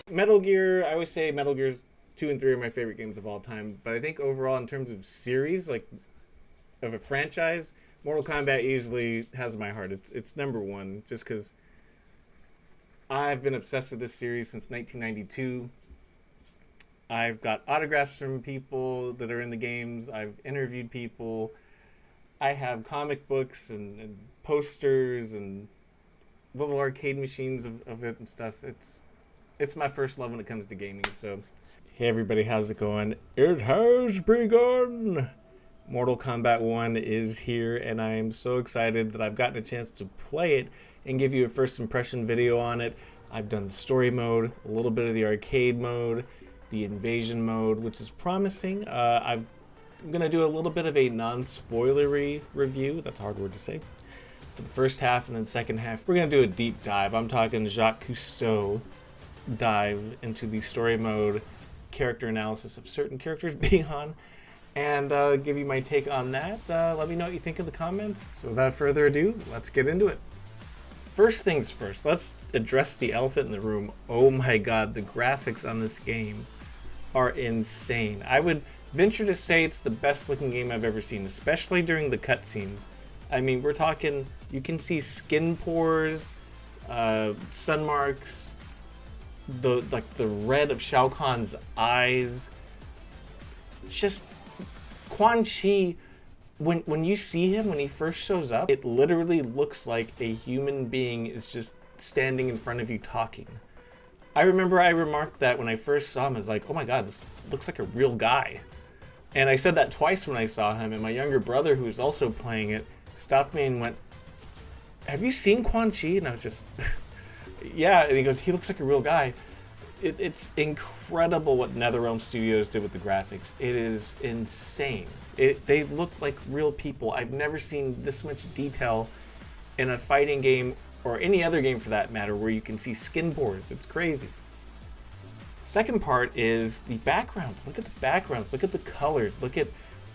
Metal Gear, I always say Metal Gear's 2 and 3 are my favorite games of all time, but I think overall in terms of series, like of a franchise, Mortal Kombat easily has my heart. It's number one, just because I've been obsessed with this series since 1992. I've got autographs from people that are in the games. I've interviewed people. I have comic books and posters and little arcade machines of it and stuff. It's my first love when it comes to gaming. So, hey everybody, how's it going? It has begun! Mortal Kombat 1 is here, and I am so excited that I've gotten a chance to play it and give you a first impression video on it. I've done the story mode, a little bit of the arcade mode, the invasion mode, which is promising. I'm going to do a little bit of a non-spoilery review. That's a hard word to say. For the first half, and then second half, we're going to do a deep dive. I'm talking Jacques Cousteau dive into the story mode, character analysis of certain characters being on, and give you my take on that. Let me know what you think in the comments. So without further ado, let's get into it. First things first, let's address the elephant in the room. Oh my god, the graphics on this game are insane. I would venture to say it's the best looking game I've ever seen, especially during the cutscenes. I mean, we're talking, you can see skin pores, sun marks, the red of Shao Kahn's eyes. Just Quan Chi, when you see him, when he first shows up, it literally looks like a human being is just standing in front of you talking. I remember I remarked that when I first saw him, I was like, oh my god, this looks like a real guy. And I said that twice when I saw him, and my younger brother, who was also playing it, stopped me and went, have you seen Quan Chi? And I was just, yeah, and he goes, he looks like a real guy. It's incredible what NetherRealm Studios did with the graphics. It is insane. They look like real people. I've never seen this much detail in a fighting game, or any other game for that matter, where you can see skin pores. It's crazy. Second part is the backgrounds. Look at the backgrounds. Look at the colors. Look at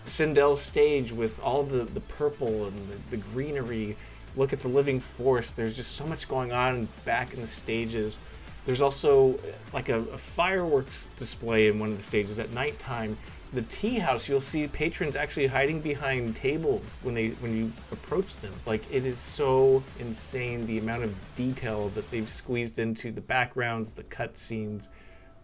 Sindel's stage with all the purple and the greenery. Look at the living force. There's just so much going on back in the stages. There's also like a fireworks display in one of the stages at nighttime. The tea house, you'll see patrons actually hiding behind tables when you approach them. Like, it is so insane the amount of detail that they've squeezed into the backgrounds, the cutscenes,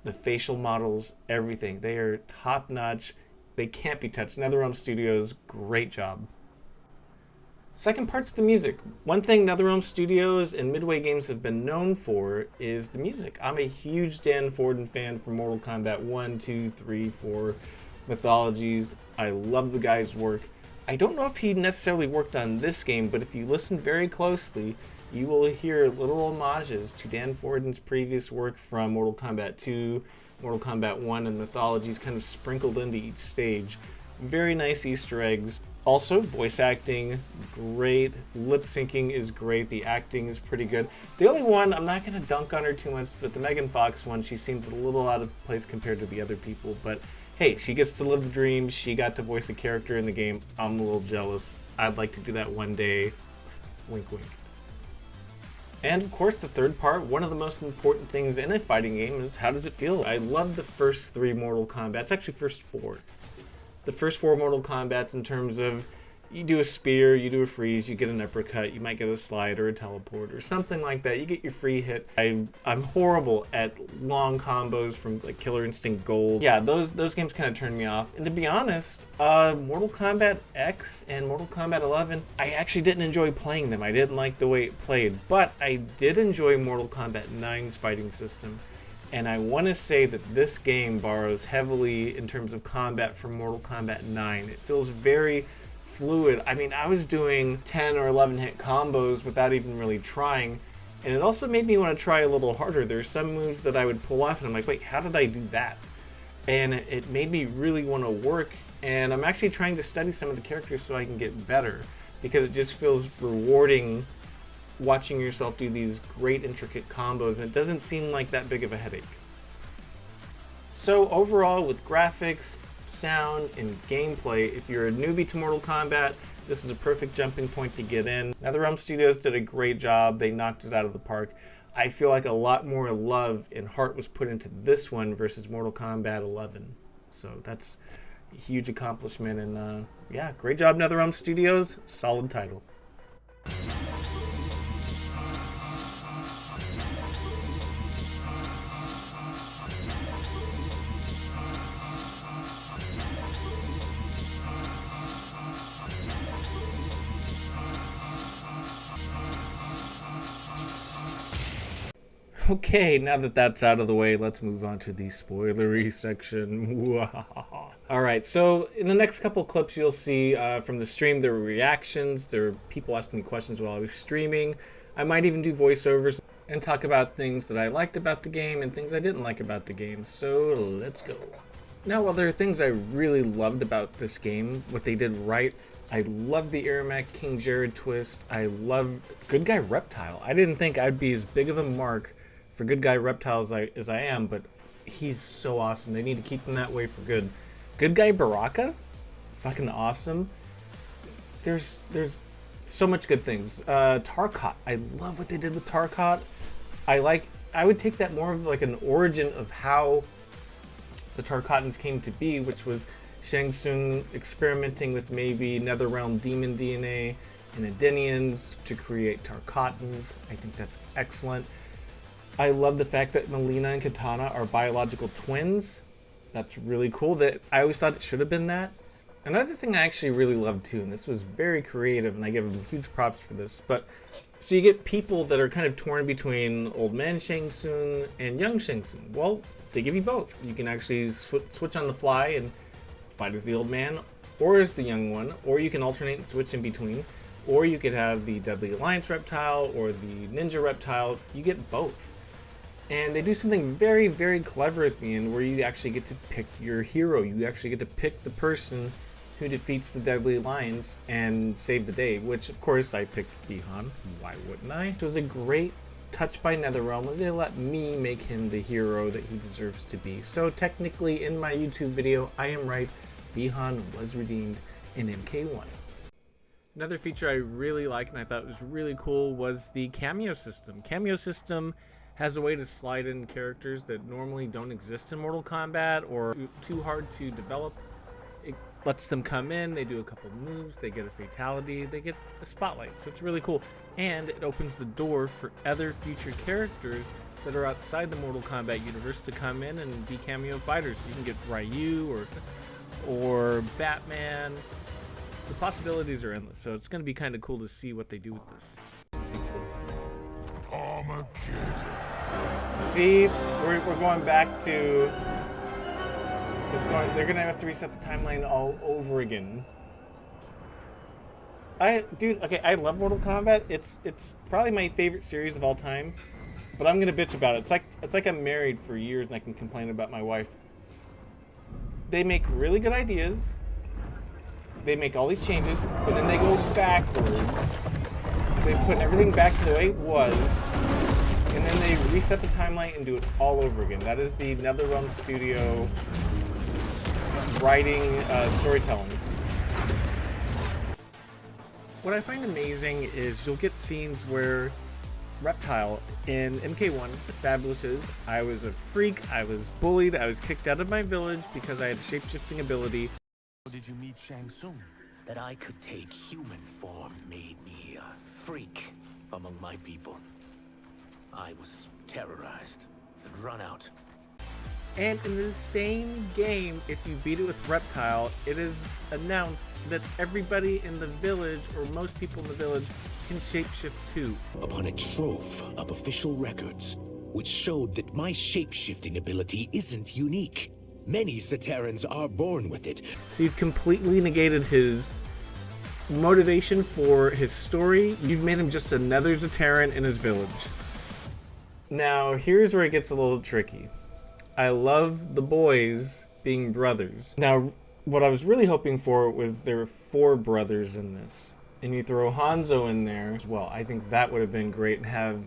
the facial models, everything. They are top notch. They can't be touched. NetherRealm Studios, great job. Second part's the music. One thing NetherRealm Studios and Midway Games have been known for is the music. I'm a huge Dan Forden fan from Mortal Kombat 1, 2, 3, 4, Mythologies. I love the guy's work. I don't know if he necessarily worked on this game, but if you listen very closely, you will hear little homages to Dan Forden's previous work from Mortal Kombat 2, Mortal Kombat 1, and Mythologies kind of sprinkled into each stage. Very nice Easter eggs. Also, voice acting, great. Lip syncing is great. The acting is pretty good. The only one, I'm not going to dunk on her too much, but the Megan Fox one, she seems a little out of place compared to the other people. But hey, she gets to live the dream. She got to voice a character in the game. I'm a little jealous. I'd like to do that one day. Wink, wink. And of course, the third part, one of the most important things in a fighting game is how does it feel? I love the first 3 Mortal Kombats, actually first 4. The first 4 Mortal Kombats in terms of you do a spear, you do a freeze, you get an uppercut, you might get a slide or a teleport or something like that. You get your free hit. I'm horrible at long combos from like Killer Instinct Gold. Yeah, those games kind of turned me off. And to be honest, Mortal Kombat X and Mortal Kombat 11, I actually didn't enjoy playing them. I didn't like the way it played, but I did enjoy Mortal Kombat 9's fighting system. And I want to say that this game borrows heavily in terms of combat from Mortal Kombat 9. It feels very fluid. I mean, I was doing 10 or 11 hit combos without even really trying. And it also made me want to try a little harder. There's some moves that I would pull off and I'm like, wait, how did I do that? And it made me really want to work. And I'm actually trying to study some of the characters so I can get better, because it just feels rewarding watching yourself do these great intricate combos, and it doesn't seem like that big of a headache. So overall, with graphics, sound, and gameplay, if you're a newbie to Mortal Kombat, this is a perfect jumping point to get in. NetherRealm Studios did a great job. They knocked it out of the park. I feel like a lot more love and heart was put into this one versus Mortal Kombat 11. So that's a huge accomplishment, and yeah, great job, NetherRealm Studios. Solid title. Okay, now that that's out of the way, let's move on to the spoilery section. Alright, so in the next couple clips you'll see from the stream, there were reactions, there were people asking me questions while I was streaming. I might even do voiceovers and talk about things that I liked about the game and things I didn't like about the game. So let's go. Now, while there are things I really loved about this game, what they did right, I love the Ermac King Jared twist. I love Good Guy Reptile. I didn't think I'd be as big of a mark for Good Guy Reptile as I am, but he's so awesome. They need to keep him that way for good. Good Guy Baraka, fucking awesome. There's so much good things. Tarkot, I love what they did with Tarkot. I would take that more of like an origin of how the Tarkatans came to be, which was Shang Tsung experimenting with maybe NetherRealm demon DNA and Edenians to create Tarkatans. I think that's excellent. I love the fact that Melina and Katana are biological twins. That's really cool. That I always thought it should have been that. Another thing I actually really loved too, and this was very creative, and I give them huge props for this, but so you get people that are kind of torn between old man Shang Tsung and young Shang Tsung. Well, they give you both. You can actually switch on the fly and fight as the old man or as the young one, or you can alternate and switch in between, or you could have the Deadly Alliance reptile or the ninja reptile. You get both. And they do something very, very clever at the end where you actually get to pick your hero. You actually get to pick the person who defeats the Deadly Alliance and save the day, which of course I picked Bihan. Why wouldn't I? It was a great touch by NetherRealm. They let me make him the hero that he deserves to be. So technically in my YouTube video, I am right. Bihan was redeemed in MK1. Another feature I really liked and I thought was really cool was the cameo system. Cameo system has a way to slide in characters that normally don't exist in Mortal Kombat or too hard to develop. It lets them come in, they do a couple moves, they get a fatality, they get a spotlight. So it's really cool. And it opens the door for other future characters that are outside the Mortal Kombat universe to come in and be cameo fighters. So you can get Ryu or Batman. The possibilities are endless. So it's going to be kind of cool to see what they do with this. See, we're going back to. They're gonna have to reset the timeline all over again. Okay, I love Mortal Kombat. It's probably my favorite series of all time, but I'm gonna bitch about it. It's like I'm married for years and I can complain about my wife. They make really good ideas. They make all these changes, but then they go backwards. They put everything back to the way it was, and then they reset the timeline and do it all over again. That is the NetherRealm Studio writing, storytelling. What I find amazing is you'll get scenes where Reptile in MK1 establishes I was a freak, I was bullied, I was kicked out of my village because I had a shape-shifting ability. How did you meet Shang Tsung? That I could take human form made me a freak among my people. I was terrorized and run out. And in the same game, if you beat it with Reptile, it is announced that everybody in the village, or most people in the village, can shapeshift too. Upon a trove of official records, which showed that my shapeshifting ability isn't unique. Many Zaterrans are born with it. So you've completely negated his motivation for his story. You've made him just another Zaterran in his village. Now, here's where it gets a little tricky. I love the boys being brothers. Now, what I was really hoping for was there were 4 brothers in this. And you throw Hanzo in there as well. I think that would have been great, and have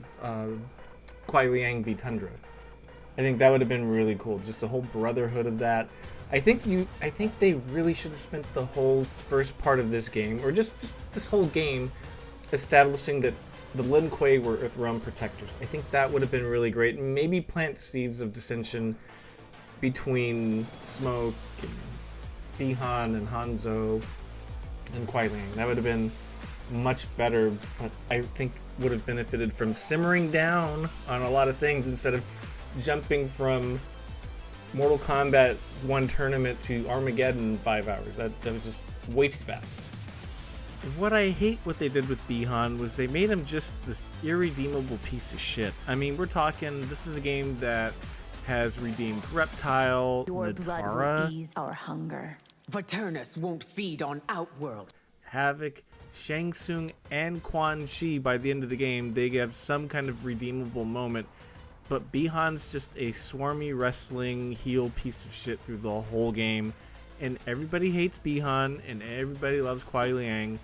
Kuai Liang be Tundra. I think that would have been really cool. Just a whole brotherhood of that. I think they really should have spent the whole first part of this game, or just this whole game, establishing that the Lin Kuei were Earthrealm protectors. I think that would have been really great. Maybe plant seeds of dissension between Smoke and Bihan and Hanzo and Kuai Liang. That would have been much better, but I think would have benefited from simmering down on a lot of things instead of jumping from Mortal Kombat 1 tournament to Armageddon in 5 hours. That was just way too fast. What I hate what they did with Bihan was they made him just this irredeemable piece of shit. I mean, we're talking, this is a game that has redeemed Reptile, Your blood Natara, will ease our hunger. Viternus won't feed on Outworld. Havoc, Shang Tsung, and Quan Chi. By the end of the game, they have some kind of redeemable moment. But Bihan's just a swarmy wrestling heel piece of shit through the whole game. And everybody hates Bihan, and everybody loves Kuai Liang.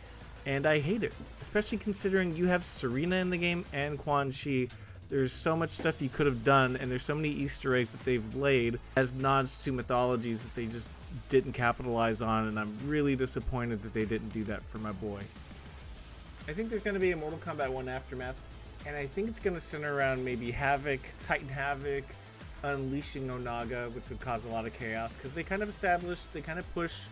And I hate it, especially considering you have Serena in the game and Quan Chi. There's so much stuff you could have done, and there's so many Easter eggs that they've laid as nods to mythologies that they just didn't capitalize on, and I'm really disappointed that they didn't do that for my boy. I think there's going to be a Mortal Kombat 1 Aftermath, and I think it's going to center around maybe Havoc, Titan Havoc, unleashing Onaga, which would cause a lot of chaos, because they kind of push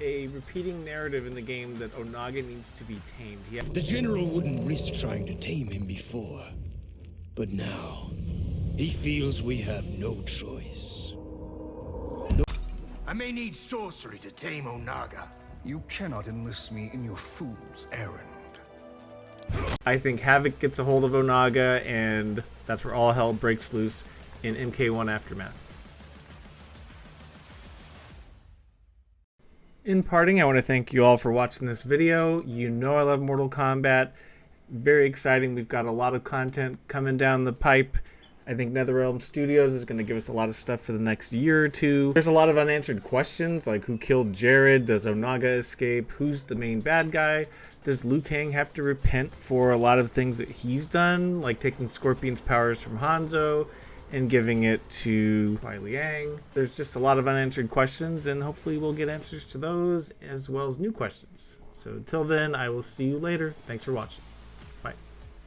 a repeating narrative in the game that Onaga needs to be tamed. The general wouldn't risk trying to tame him before, but now he feels we have no choice. I may need sorcery to tame Onaga. You cannot enlist me in your fool's errand. I think Havoc gets a hold of Onaga, and that's where all hell breaks loose in MK1 Aftermath. In parting, I want to thank you all for watching this video. You know I love Mortal Kombat. Very exciting. We've got a lot of content coming down the pipe. I think NetherRealm Studios is going to give us a lot of stuff for the next year or two. There's a lot of unanswered questions, like who killed Jared? Does Onaga escape? Who's the main bad guy? Does Liu Kang have to repent for a lot of things that he's done, like taking Scorpion's powers from Hanzo and giving it to Kuai Liang? There's just a lot of unanswered questions, and hopefully we'll get answers to those as well as new questions. So until then, I will see you later. Thanks for watching.